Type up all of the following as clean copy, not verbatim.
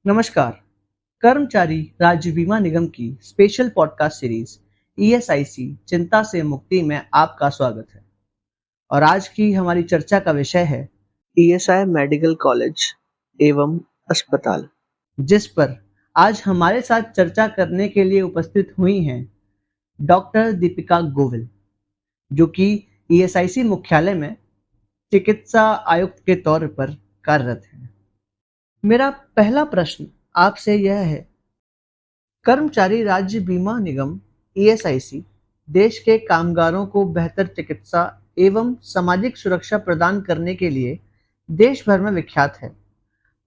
नमस्कार। कर्मचारी राज्य बीमा निगम की स्पेशल पॉडकास्ट सीरीज ईएसआईसी चिंता से मुक्ति में आपका स्वागत है। और आज की हमारी चर्चा का विषय है ईएसआई मेडिकल कॉलेज एवं अस्पताल, जिस पर आज हमारे साथ चर्चा करने के लिए उपस्थित हुई हैं डॉक्टर दीपिका गोविल, जो कि ईएसआईसी मुख्यालय में चिकित्सा आयुक्त के तौर पर कार्यरत हैं। मेरा पहला प्रश्न आपसे यह है, कर्मचारी राज्य बीमा निगम ईएसआईसी देश के कामगारों को बेहतर चिकित्सा एवं सामाजिक सुरक्षा प्रदान करने के लिए देश भर में विख्यात है,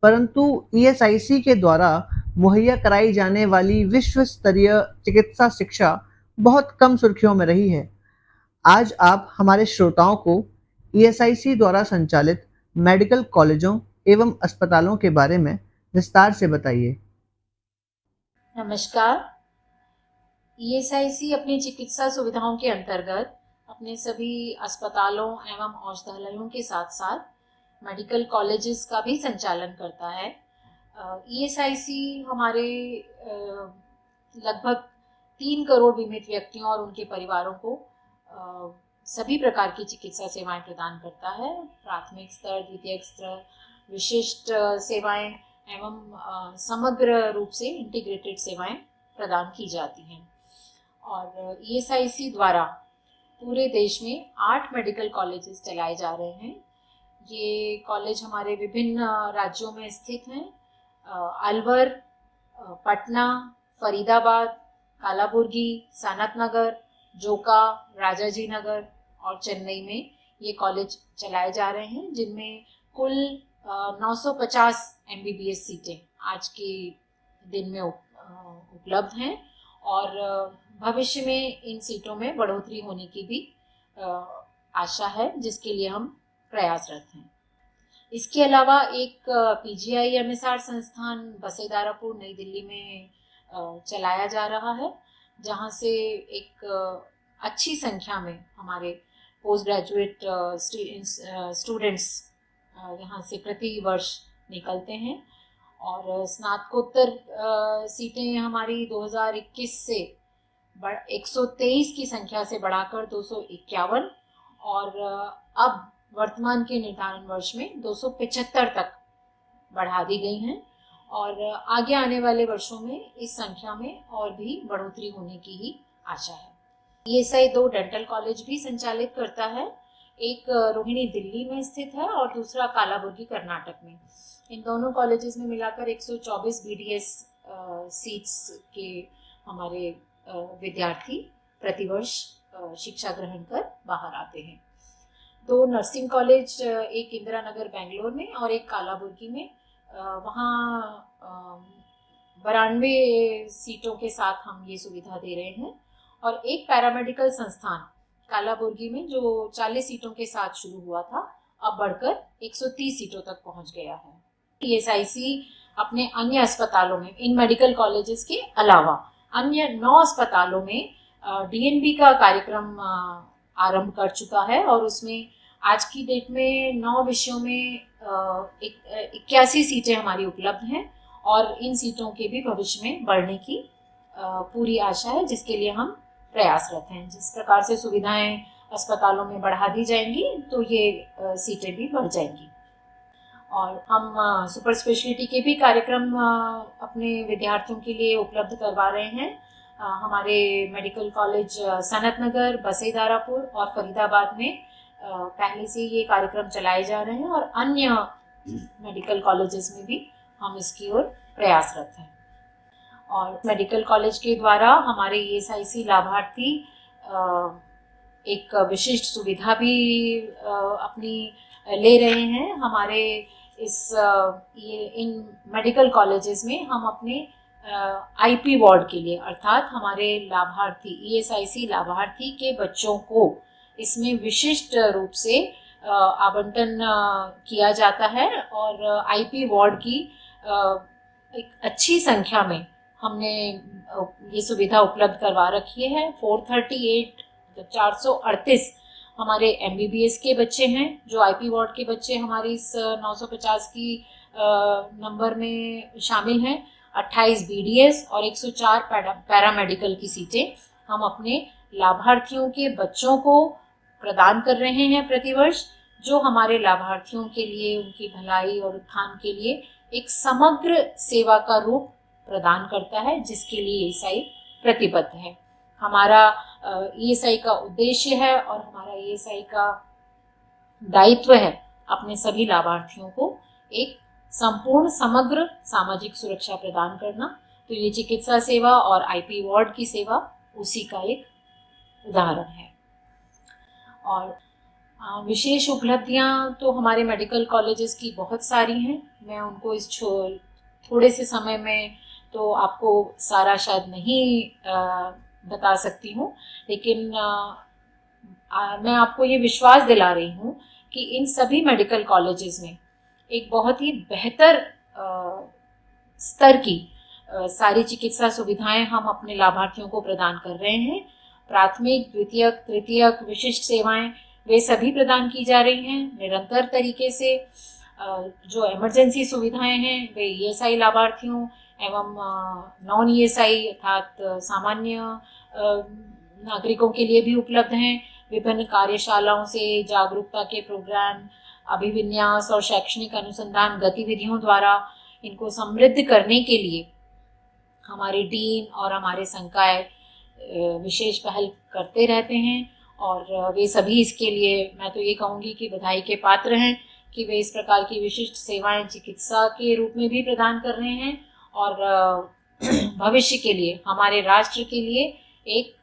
परंतु ईएसआईसी के द्वारा मुहैया कराई जाने वाली विश्व स्तरीय चिकित्सा शिक्षा बहुत कम सुर्खियों में रही है। आज आप हमारे श्रोताओं को ईएसआईसी द्वारा संचालित मेडिकल कॉलेजों एवं अस्पतालों के बारे में विस्तार से बताइए। नमस्कार। ईएसआईसी अपनी चिकित्सा सुविधाओं के अंतर्गत अपने सभी अस्पतालों एवं औषधालयों के साथ साथ मेडिकल कॉलेजेस का भी संचालन करता है। ईएसआईसी हमारे लगभग 3 करोड़ बीमित व्यक्तियों और उनके परिवारों को सभी प्रकार की चिकित्सा सेवाएं प्रदान करता है। प्राथमिक स्तर, द्वितीयक स्तर, विशिष्ट सेवाएं एवं समग्र रूप से इंटीग्रेटेड सेवाएं प्रदान की जाती हैं। और ईएसआईसी द्वारा पूरे देश में 8 मेडिकल कॉलेजेस चलाए जा रहे हैं। ये कॉलेज हमारे विभिन्न राज्यों में स्थित हैं। अलवर, पटना, फरीदाबाद, कालाबुर्गी, सनत नगर, जोका, राजाजी नगर और चेन्नई में ये कॉलेज चलाए जा रहे हैं, जिनमें कुल 950 एमबीबीएस सीटें आज के दिन में उपलब्ध हैं और भविष्य में इन सीटों में बढ़ोतरी होने की भी आशा है, जिसके लिए हम प्रयासरत हैं। इसके अलावा एक पीजीआई एमएसआर संस्थान बसेदारापुर नई दिल्ली में चलाया जा रहा है, जहां से एक अच्छी संख्या में हमारे पोस्ट ग्रेजुएट स्टूडेंट्स यहाँ से प्रति वर्ष निकलते हैं। और स्नातकोत्तर सीटें हमारी 2021 से 123 की संख्या से बढ़ाकर 251 और अब वर्तमान के निर्धारण वर्ष में 275 तक बढ़ा दी गई हैं और आगे आने वाले वर्षों में इस संख्या में और भी बढ़ोतरी होने की ही आशा है। ईएसआई 2 डेंटल कॉलेज भी संचालित करता है। एक रोहिणी दिल्ली में स्थित है और दूसरा कालाबुर्गी कर्नाटक में। इन दोनों कॉलेजेस में मिलाकर 124 बीडीएस सीट्स के हमारे विद्यार्थी प्रतिवर्ष शिक्षा ग्रहण कर बाहर आते हैं। 2 नर्सिंग कॉलेज, एक इंदिरा नगर बेंगलोर में और एक कालाबुर्गी में, वहाँ 92 सीटों के साथ हम ये सुविधा दे रहे हैं। और एक पैरामेडिकल संस्थान कालाबुर्गी में जो 40 सीटों के साथ शुरू हुआ था, अब बढ़कर 130 सीटों तक पहुंच गया है। ईएसआईसी अपने अन्य अस्पतालों में, इन मेडिकल कॉलेजेस के अलावा अन्य 9 अस्पतालों में डीएनबी का कार्यक्रम आरंभ कर चुका है और उसमें आज की डेट में 9 विषयों में 81 सीटें हमारी उपलब्ध हैं और इन सीटों के भी भविष्य में बढ़ने की पूरी आशा है, जिसके लिए हम प्रयासरत हैं। जिस प्रकार से सुविधाएं अस्पतालों में बढ़ा दी जाएंगी तो ये सीटें भी बढ़ जाएंगी। और हम सुपर स्पेशलिटी के भी कार्यक्रम अपने विद्यार्थियों के लिए उपलब्ध करवा रहे हैं। हमारे मेडिकल कॉलेज सनत नगर, बसेदारापुर और फरीदाबाद में पहले से ये कार्यक्रम चलाए जा रहे हैं और अन्य मेडिकल कॉलेजेस में भी हम इसकी ओर प्रयासरत हैं। और मेडिकल कॉलेज के द्वारा हमारे ईएसआईसी लाभार्थी एक विशिष्ट सुविधा भी अपनी ले रहे हैं। हमारे इन मेडिकल कॉलेजेस में हम अपने आईपी वार्ड के लिए, अर्थात हमारे लाभार्थी ईएसआईसी लाभार्थी के बच्चों को इसमें विशिष्ट रूप से आवंटन किया जाता है और आईपी वार्ड की एक अच्छी संख्या में हमने ये सुविधा उपलब्ध करवा रखी है। 438 हमारे एमबीबीएस के बच्चे हैं, जो आईपी वार्ड के बच्चे हमारी इस 950 की नंबर में शामिल हैं, 28 BDS और 104 पैरामेडिकल की सीटें हम अपने लाभार्थियों के बच्चों को प्रदान कर रहे हैं प्रतिवर्ष, जो हमारे लाभार्थियों के लिए, उनकी भलाई और उत्थान के लिए एक समग्र सेवा का रूप प्रदान करता है, जिसके लिए ईएसआई प्रतिबद्ध है। हमारा ईएसआई का उद्देश्य है और हमारा ईएसआई का दायित्व है अपने सभी लाभार्थियों को एक संपूर्ण समग्र सामाजिक सुरक्षा प्रदान करना। तो ये चिकित्सा सेवा और आईपी वार्ड की सेवा उसी का एक उदाहरण है। और विशेष उपलब्धियां तो हमारे मेडिकल कॉलेजेस की बहुत सारी हैं। मैं उनको इस थोड़े से समय में तो आपको सारा शायद नहीं बता सकती हूँ, लेकिन मैं आपको ये विश्वास दिला रही हूँ कि इन सभी मेडिकल कॉलेजेस में एक बहुत ही बेहतर स्तर की सारी चिकित्सा सुविधाएं हम अपने लाभार्थियों को प्रदान कर रहे हैं। प्राथमिक, द्वितीयक, तृतीयक विशिष्ट सेवाएं वे सभी प्रदान की जा रही हैं निरंतर तरीके से। जो इमरजेंसी सुविधाएं हैं वे ईएसआई लाभार्थियों एवं नॉन ईएसआई अर्थात सामान्य नागरिकों के लिए भी उपलब्ध हैं। विभिन्न कार्यशालाओं से जागरूकता के प्रोग्राम, अभिविन्यास और शैक्षणिक अनुसंधान गतिविधियों द्वारा इनको समृद्ध करने के लिए हमारे डीन और हमारे संकाय विशेष पहल करते रहते हैं। और वे सभी इसके लिए, मैं तो ये कहूँगी कि बधाई के पात्र हैं कि वे इस प्रकार की विशिष्ट सेवाएं चिकित्सा के रूप में भी प्रदान कर रहे हैं और भविष्य के लिए, हमारे राष्ट्र के लिए, एक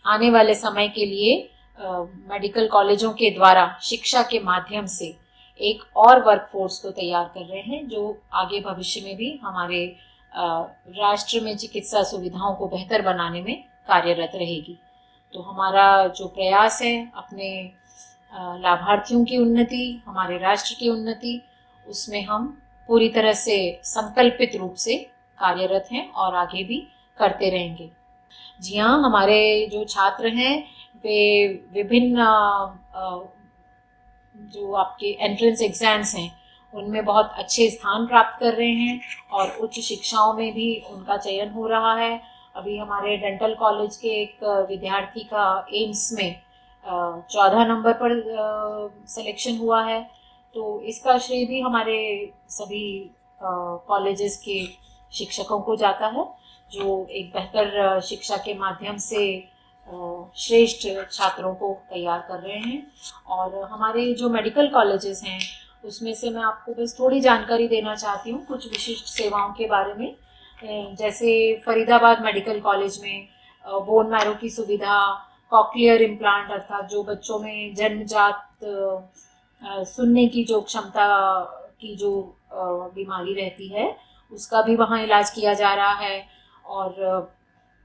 आने वाले समय के लिए मेडिकल कॉलेजों के द्वारा शिक्षा के माध्यम से एक और वर्कफोर्स को तैयार कर रहे हैं, जो आगे भविष्य में भी हमारे राष्ट्र में चिकित्सा सुविधाओं को बेहतर बनाने में कार्यरत रहेगी। तो हमारा जो प्रयास है अपने लाभार्थियों की उन्नति, हमारे राष्ट्र की उन्नति, उसमें हम पूरी तरह से संकल्पित रूप से कार्यरत हैं और आगे भी करते रहेंगे। जी हाँ, हमारे जो छात्र हैं वे विभिन्न जो आपके एंट्रेंस एग्जाम्स हैं उनमें बहुत अच्छे स्थान प्राप्त कर रहे हैं और उच्च शिक्षाओं में भी उनका चयन हो रहा है। अभी हमारे डेंटल कॉलेज के एक विद्यार्थी का एम्स में 14 नंबर पर सिलेक्शन हुआ है। तो इसका श्रेय भी हमारे सभी कॉलेजेस के शिक्षकों को जाता है, जो एक बेहतर शिक्षा के माध्यम से श्रेष्ठ छात्रों को तैयार कर रहे हैं। और हमारे जो मेडिकल कॉलेजेस हैं उसमें से मैं आपको बस थोड़ी जानकारी देना चाहती हूँ कुछ विशिष्ट सेवाओं के बारे में। जैसे फरीदाबाद मेडिकल कॉलेज में बोन मैरो की सुविधा, कॉक्लियर इम्प्लांट अर्थात जो बच्चों में जन्मजात सुनने की जो क्षमता की जो बीमारी रहती है उसका भी वहाँ इलाज किया जा रहा है। और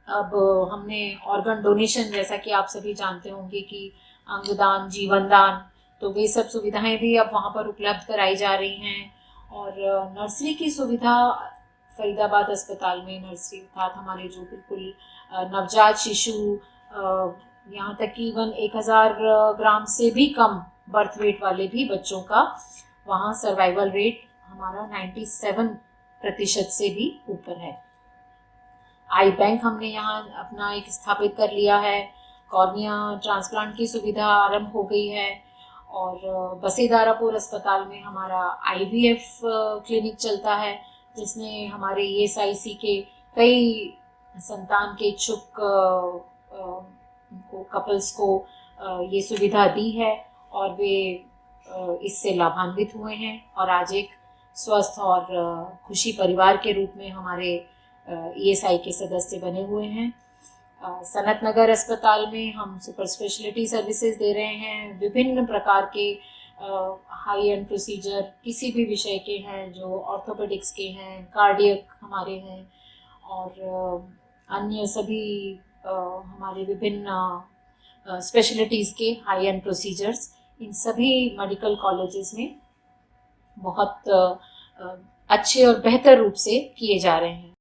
अब हमने ऑर्गन डोनेशन, जैसा कि आप सभी जानते होंगे कि अंगदान, जीवन दान, तो वे सब सुविधाएं भी अब वहाँ पर उपलब्ध कराई जा रही हैं। और नर्सरी की सुविधा फरीदाबाद अस्पताल में, नर्सरी अर्थात हमारे जो बिल्कुल नवजात शिशु, यहाँ तक कि इवन 1000 ग्राम से भी कम बर्थ वेट वाले भी बच्चों का वहाँ सर्वाइवल रेट हमारा 97% से भी ऊपर है। आई बैंक हमने यहाँ अपना एक स्थापित कर लिया है। कॉर्निया ट्रांसप्लांट की सुविधा आरंभ हो गई है। और बसेदारापुर अस्पताल में हमारा IVF क्लिनिक चलता है, जिसने हमारे ESIC के कई संतान के इच्छुक कपल्स को ये सुविधा दी है और वे इससे लाभान्वित हुए हैं और आज एक स्वस्थ और खुशी परिवार के रूप में हमारे ESI के सदस्य बने हुए हैं। सनत नगर अस्पताल में हम सुपर स्पेशलिटी सर्विसेज दे रहे हैं। विभिन्न प्रकार के हाई एंड प्रोसीजर किसी भी विषय के हैं, जो ऑर्थोपेडिक्स के हैं, कार्डियक हमारे हैं और अन्य सभी हमारे विभिन्न स्पेशलिटीज़ के हाई एंड प्रोसीजर्स इन सभी मेडिकल कॉलेजेस में बहुत अच्छे और बेहतर रूप से किए जा रहे हैं।